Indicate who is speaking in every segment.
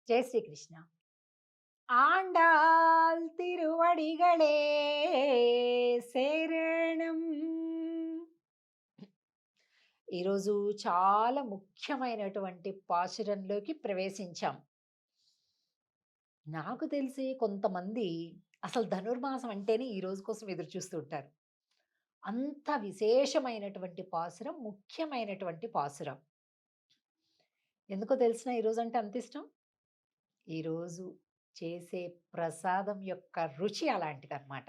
Speaker 1: జై శ్రీకృష్ణ. ఆండాల్ తిరువడిగళే శరణం. ఈరోజు చాలా ముఖ్యమైనటువంటి పాశురంలోకి ప్రవేశించాం. నాకు తెలిసి కొంతమంది అసలు ధనుర్మాసం అంటేనే ఈ రోజు కోసం ఎదురు చూస్తూ ఉంటారు. అంత విశేషమైనటువంటి పాసురం, ముఖ్యమైనటువంటి పాసురం. ఎందుకో తెలిసినా ఈరోజంటే అంత ఇష్టం? ఈరోజు చేసే ప్రసాదం యొక్క రుచి అలాంటిదనమాట.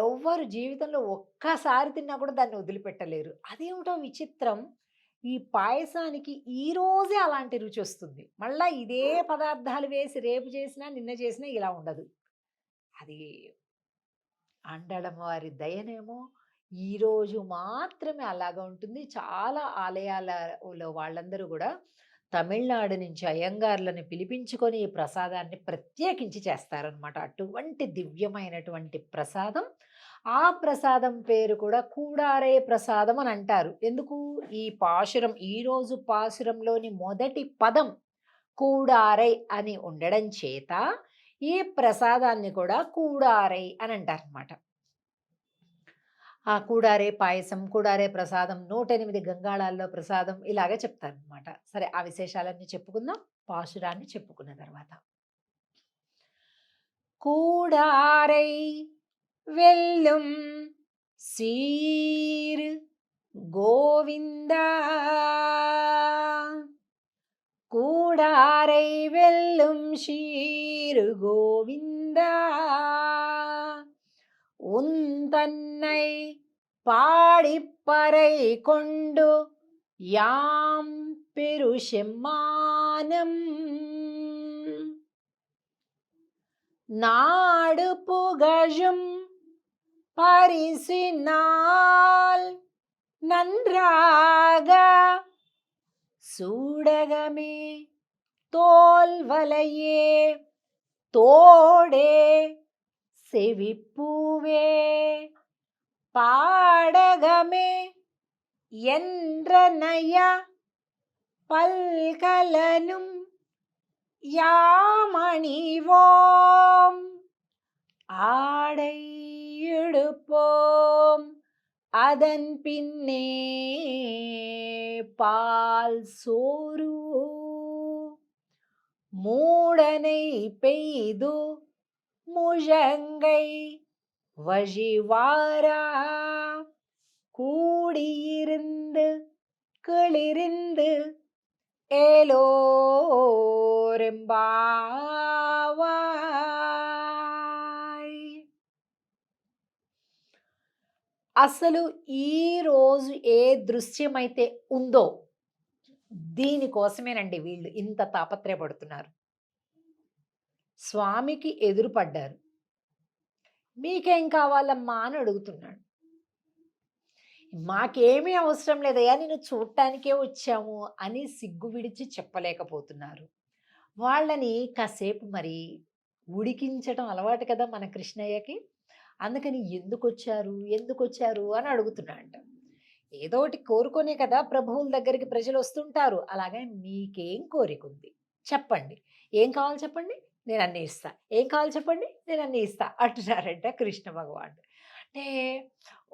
Speaker 1: ఎవ్వరు జీవితంలో ఒక్కసారి తిన్నా కూడా దాన్ని వదిలిపెట్టలేరు. అదేమిటో విచిత్రం. ఈ పాయసానికి ఈరోజే అలాంటి రుచొస్తుంది. మళ్ళా ఇదే పదార్థాలు వేసి రేపు చేసినా, నిన్న చేసినా ఇలా ఉండదు. అది అండడం దయనేమో ఈరోజు మాత్రమే అలాగా ఉంటుంది. చాలా ఆలయాలలో వాళ్ళందరూ గూడా తమిళనాడు నుంచి అయ్యంగార్లను పిలిపించుకొని ఈ ప్రసాదాన్ని ప్రత్యేకించి చేస్తారనమాట. అటువంటి దివ్యమైనటువంటి ప్రసాదం. ఆ ప్రసాదం పేరు కూడా కూడారే ప్రసాదం అని అంటారు. ఎందుకు? ఈ పాశురం ఈరోజు పాశురంలోని మొదటి పదం కూడారై అని ఉండడం చేత ఈ ప్రసాదాన్ని కూడా కూడారై అని అంటారనమాట. ఆ కూడారే పాయసం, కూడారే ప్రసాదం, 108 గంగాళాల్లో ప్రసాదం ఇలాగే చెప్తారనమాట. సరే, ఆ విశేషాలన్నీ చెప్పుకుందాం పాశురాన్ని చెప్పుకున్న తర్వాత. కూడారై వెల్లుం సీర్ గోవిందా, கூடாரை வெல்லும் ஷீரு கோவிந்தா, உன் தன்னை பாடிப்பறை கொண்டு யாம் பெரு செம்மானம், நாடு புகழும் பரிசினால் நன்றாக சூடகமே தோல்வலையே தோடே செவிப்பூவே பாடகமே என்றனைய பல்கலனும் யாமணிவோம் ஆடை இடுப்போம் அதன் பின்னே பால் சோறு மூடனை பெய்து முழங்கை வழிவாரா கூடியிருந்து கிளிரிந்து ఏలోరెంబావాయ్. అసలు ఈరోజు ఏ దృశ్యమైతే ఉందో దీనికోసమేనండి వీళ్ళు ఇంత తాపత్రయపడుతున్నారు. స్వామికి ఎదురుపడ్డారు. మీకేం కావాలమ్మా అని అడుగుతున్నాడు. మాకేమీ అవసరం లేదయ్యా, నేను చూడటానికే వచ్చాము అని సిగ్గు విడిచి చెప్పలేకపోతున్నారు. వాళ్ళని కాసేపు మరి ఉడికించడం అలవాటు కదా మన కృష్ణయ్యకి. అందుకని ఎందుకొచ్చారు అని అడుగుతున్నాడంట. ఏదోటి కోరుకొనే కదా ప్రభువుల దగ్గరికి ప్రజలు వస్తుంటారు. అలాగే మీకేం కోరికుంది చెప్పండి, ఏం కావాలి చెప్పండి, నేను అన్నీ ఇస్తా, ఏం కావాలి చెప్పండి, నేను అన్నీ ఇస్తా అంటున్నారంట కృష్ణ భగవానుడు. అంటే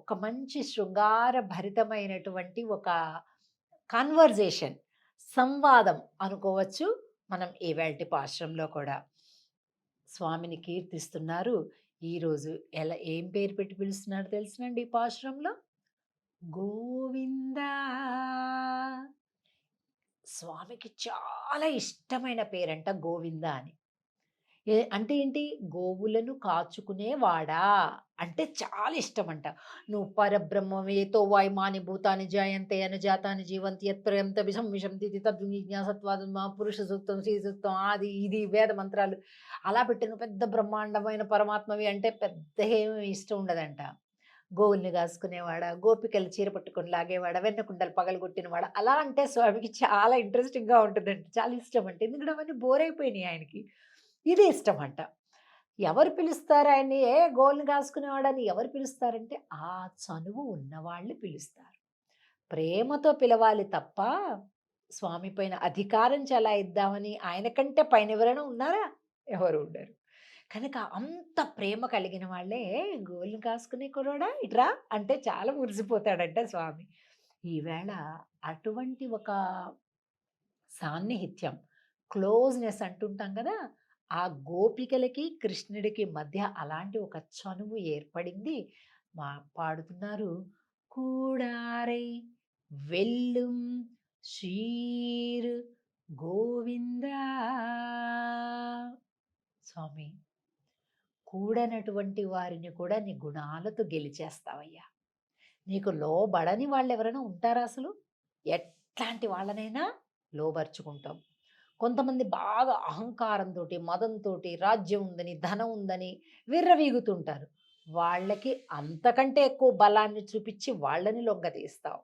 Speaker 1: ఒక మంచి శృంగార భరితమైనటువంటి ఒక కన్వర్జేషన్, సంవాదం అనుకోవచ్చు మనం ఈవేళటి పాశ్రంలో కూడా. స్వామిని కీర్తిస్తున్నారు. ఈరోజు ఏం పేరు పెట్టి పిలుస్తున్నారు తెలుసునండి ఈ పాశ్రంలో? గోవిందా. స్వామికి చాలా ఇష్టమైన పేరంట గోవింద అని. అంటే ఏంటి? గోవులను కాచుకునేవాడా అంటే చాలా ఇష్టమంట. నువ్వు పరబ్రహ్మవేతో వాయుమాని భూతాని జాయంతే అనుజాతాని జీవంతి యత్ప్రయంత విషం విషంతి తద్విజ్ఞాసత్వాదుమా పురుష సూక్తం శ్రీ సూక్తం అది ఇది వేద మంత్రాలు అలా పెట్టిన పెద్ద బ్రహ్మాండమైన పరమాత్మవి అంటే పెద్ద ఏమి ఇష్టం ఉండదంట. గోవుల్ని కాసుకునేవాడా, గోపికలు చీర పట్టుకొని లాగేవాడా, వెన్నకుండలు పగలగొట్టినవాడా అలా అంటే స్వామికి చాలా ఇంట్రెస్టింగ్గా ఉంటుందంట, చాలా ఇష్టం అంట. ఎందుకంటే అవన్నీ బోర్ అయిపోయినాయి ఆయనకి. ఇది ఇష్టం అంట. ఎవరు పిలుస్తారు ఆయన్ని? గోవుల్ని కాసుకునేవాడని ఎవరు పిలుస్తారంటే ఆ చనువు ఉన్నవాళ్ళు పిలుస్తారు. ప్రేమతో పిలవాలి తప్ప స్వామి పైన అధికారం చెలాయిద్దామని ఆయన కంటే పైన ఎవరైనా ఉన్నారా? ఎవరు ఉండరు. కనుక అంత ప్రేమ కలిగిన వాళ్ళే గోవులను కాసుకునే కుర్రోడా ఇట్రా అంటే చాలా మురిసిపోతాడంట స్వామి. ఈవేళ అటువంటి ఒక సాన్నిహిత్యం, క్లోజ్‌నెస్ అంటుంటాం గదా! ఆ గోపికలకి, కృష్ణుడికి మధ్య అలాంటి ఒక చనువు ఏర్పడింది. పాడుతున్నారు. కూడారై వెల్లుం శ్రీర్ గోవిందా స్వామి, కూడనటువంటి వారిని కూడా నీ గుణాలతో గెలిచేస్తావయ్యా. నీకు లోబడని వాళ్ళెవరైనా ఉంటారా అసలు? ఎట్లాంటి వాళ్ళనైనా లోబరుచుకుంటాం. కొంతమంది బాగా అహంకారంతోటి, మదంతోటి, రాజ్యం ఉందని, ధనం ఉందని విర్రవీగుతుంటారు. వాళ్ళకి అంతకంటే ఎక్కువ బలాన్ని చూపిచ్చి వాళ్ళని లొంగదీస్తావు.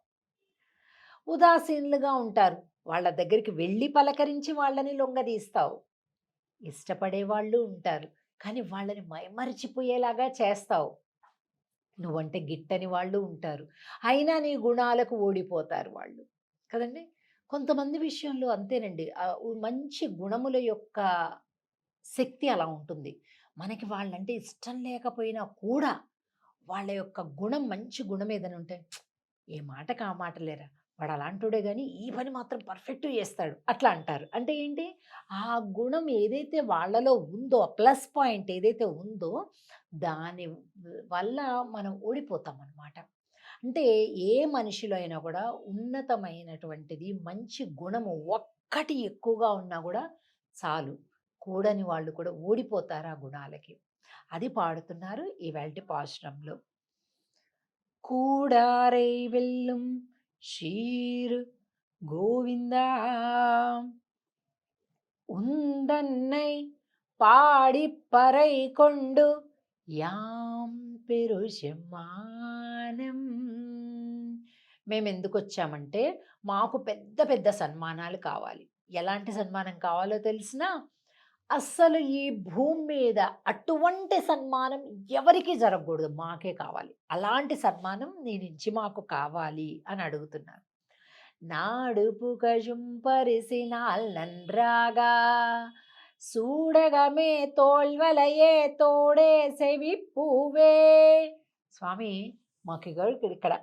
Speaker 1: ఉదాసీనులుగా ఉంటారు. వాళ్ళ దగ్గరికి వెళ్ళి పలకరించి వాళ్ళని లొంగదీస్తావు. ఇష్టపడేవాళ్ళు ఉంటారు. కానీ వాళ్ళని మైమరిచిపోయేలాగా చేస్తావు. నువ్వంటే గిట్టని వాళ్ళు ఉంటారు. అయినా నీ గుణాలకు ఓడిపోతారు వాళ్ళు. కదండీ! కొంతమంది విషయంలో అంతేనండి. మంచి గుణముల యొక్క శక్తి అలా ఉంటుంది. మనకి వాళ్ళంటే ఇష్టం లేకపోయినా కూడా వాళ్ళ యొక్క గుణం మంచి గుణం ఏదైనా ఉంటే ఏ మాటకి ఆ మాట లేరా! వాడు అలాంటోడే గానీ ఈ పని మాత్రం పర్ఫెక్ట్‌గా చేస్తాడు. అట్లా అంటారు. అంటే ఏంటి? ఆ గుణం ఏదైతే వాళ్ళలో ఉందో, ఆ ప్లస్ పాయింట్ ఏదైతే ఉందో దాని వల్ల మనం ఓడిపోతామనమాట. అంటే ఏ మనిషిలో అయినా కూడా ఉన్నతమైనటువంటిది మంచి గుణము ఒక్కటి ఎక్కువగా ఉన్నా గూడా చాలు. కూడని వాళ్ళు కూడా ఓడిపోతారు ఆ గుణాలకి. అది పాడుతున్నారు ఇవాల్టి పాశురంలో. கூடாரை வெல்லும் ஷீர் கோவிந்தா உந்தன்னை పాడిపறை కొండు యాం పెరుషమానం. మేమెందుకొచ్చామంటే మాకు పెద్ద పెద్ద సన్మానాలు కావాలి. ఎలాంటి సన్మానం కావాలో తెలిసినా అస్సలు ఈ భూమి మీద అటువంటి సన్మానం ఎవరికీ జరగకూడదు. మాకే కావాలి. అలాంటి సన్మానం నీ నుంచి మాకు కావాలి అని అడుగుతున్నారు. నాడుపు కజుంపరిసినాల్ నన్రాగా సూడగమే తోల్వలయే తోడే సెవిప్పూవే. స్వామి మాకు ఇక్కడ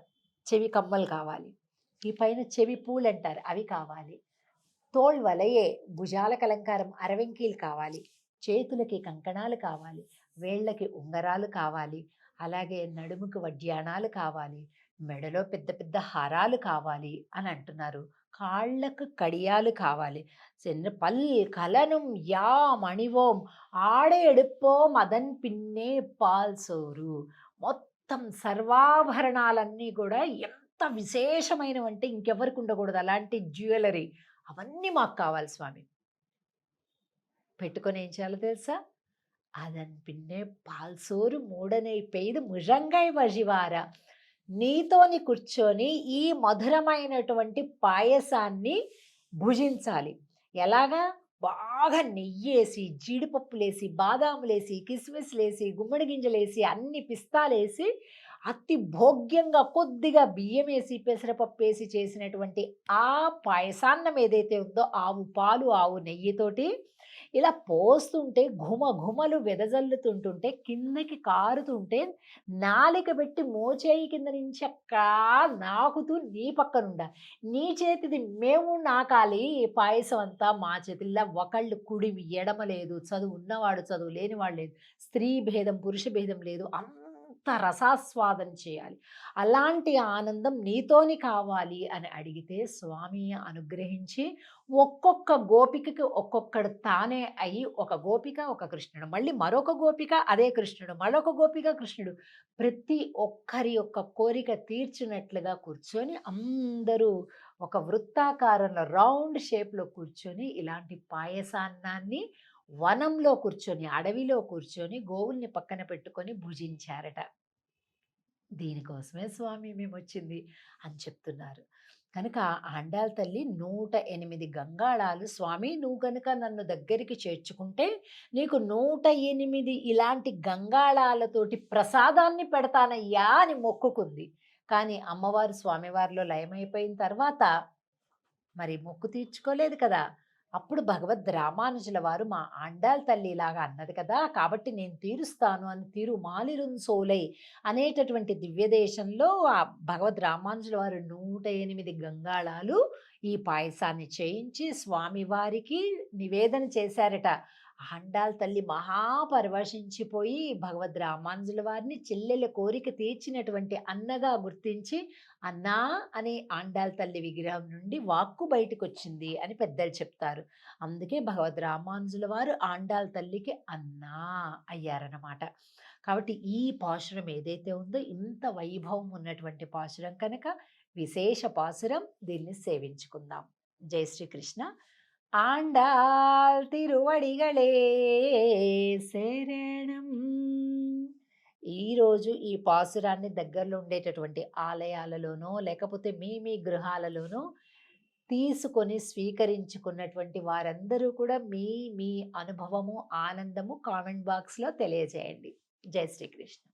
Speaker 1: చెవి కమ్మలు కావాలి. ఈ పైన చెవి పూలంటారు అవి కావాలి. తోల్వలయే భుజాలకు అలంకారం అరవెంకీలు కావాలి. చేతులకి కంకణాలు కావాలి. వేళ్ళకి ఉంగరాలు కావాలి. అలాగే నడుముకి వడ్యాణాలు కావాలి. మెడలో పెద్ద పెద్ద హారాలు కావాలి అని అంటున్నారు. కాళ్ళకు కడియాలు కావాలి. పల్ కలనం యా మణివోం ఆడే எடுப்போம் அதன் పిన్నే పాల్సోరు. మొత్తం సర్వాభరణాలన్నీ కూడా ఎంత విశేషమైనవంటే ఇంకెవరికి ఉండకూడదు అలాంటి జ్యువెలరీ. అవన్నీ మాకు కావాలి స్వామి. పెట్టుకొని ఏం చేయాలో తెలుసా? అదన్ పిన్నే పాల్సోరు మూడనై పెయిదు ముజంగై వజివార. నీతోని కూర్చొని ఈ మధురమైనటువంటి పాయసాన్ని భుజించాలి. ఎలాగా? బాగా నెయ్యేసి, జీడిపప్పులేసి, బాదాములేసి, కిస్మిస్‌లేసి, గుమ్మడి గింజలేసి, అన్ని పిస్తాలేసి, అతి భోగ్యంగా కొద్దిగా బియ్యమేసి, పెసరపప్పేసి చేసినటువంటి ఆ పాయసాన్నం ఏదైతే ఉందో ఆవు పాలు, ఆవు నెయ్యితోటి ఇలా పోస్తుంటే ఘుమ ఘుమలు వెదజల్లుతుంటుంటే కిందకి కారుతుంటే నాలిక పెట్టి మోచేయి కింద నుంచి అక్కా నాకుతూ నీ పక్కనుండా. నీ చేతిది మేము నాకాలి పాయసం అంతా మా చేతిల్లా ఒకళ్ళు కుడి ఎడమ లేదు. చదువు ఉన్నవాడు చదువు లేనివాడు లేదు. స్త్రీ భేదం పురుష భేదం లేదు. అంత రసాస్వాదం చేయాలి. అలాంటి ఆనందం నీతోని కావాలి అని అడిగితే స్వామి అనుగ్రహించి ఒక్కొక్క గోపికకి ఒక్కొక్కడు తానే అయ్యి ఒక గోపిక ఒక కృష్ణుడు, మళ్ళీ మరొక గోపిక అదే కృష్ణుడు, మరొక గోపిక కృష్ణుడు, ప్రతి ఒక్కరి యొక్క కోరిక తీర్చినట్లుగా కూర్చొని అందరూ ఒక వృత్తాకారంలో రౌండ్ షేప్లో కూర్చొని ఇలాంటి పాయసాన్నాన్ని వనంలో కూర్చొని అడవిలో కూర్చొని గోవుల్ని పక్కన పెట్టుకొని భుజించారట. దీనికోసమే స్వామి మేమొచ్చింది అని చెప్తున్నారు. కనుక ఆండాళ్ తల్లి 108 గంగాళాలు స్వామి నువ్వు గనుక నన్ను దగ్గరికి చేర్చుకుంటే నీకు 108 ఇలాంటి గంగాళాలతోటి ప్రసాదాన్ని పెడతానయ్యా అని మొక్కుకుంది. కానీ అమ్మవారు స్వామివారిలో లయమైపోయిన తర్వాత మరి మొక్కు తీర్చుకోలేదు కదా! అప్పుడు భగవద్ రామానుజుల వారు మా ఆండాళ్ తల్లి ఇలాగా అన్నది కదా! కాబట్టి నేను తీరుస్తాను అని తిరుమాలిరుంసోలై అనేటటువంటి దివ్యదేశంలో ఆ భగవద్ రామానుజుల వారు 108 గంగాళాలు ఈ పాయసాన్ని చేయించి స్వామివారికి నివేదన చేశారట. ఆండాళ్ తల్లి మహాపరవశించిపోయి భగవద్ రామానుజుల వారిని చెల్లెల కోరిక తీర్చినటువంటి అన్నగా గుర్తించి అన్నా అని ఆండాళ్ తల్లి విగ్రహం నుండి వాక్కు బయటకొచ్చింది అని పెద్దలు చెప్తారు. అందుకే భగవద్ రామానుజుల వారు ఆండాళ్ తల్లికి అన్నా అయ్యారన్నమాట. కాబట్టి ఈ పాశురం ఏదైతే ఉందో ఇంత వైభవం ఉన్నటువంటి పాశురం కనుక విశేష పాశురం, దీన్ని సేవించుకుందాం. జై శ్రీకృష్ణ. ఆండాళ్ తిరువడిగళే శరణం. ఈరోజు ఈ పాసురాన్ని దగ్గరలో ఉండేటటువంటి ఆలయాలలోనో లేకపోతే మీ మీ గృహాలలోనో తీసుకొని స్వీకరించుకున్నటువంటి వారందరూ కూడా మీ మీ అనుభవము ఆనందము కామెంట్ బాక్స్లో తెలియజేయండి. జై శ్రీకృష్ణ.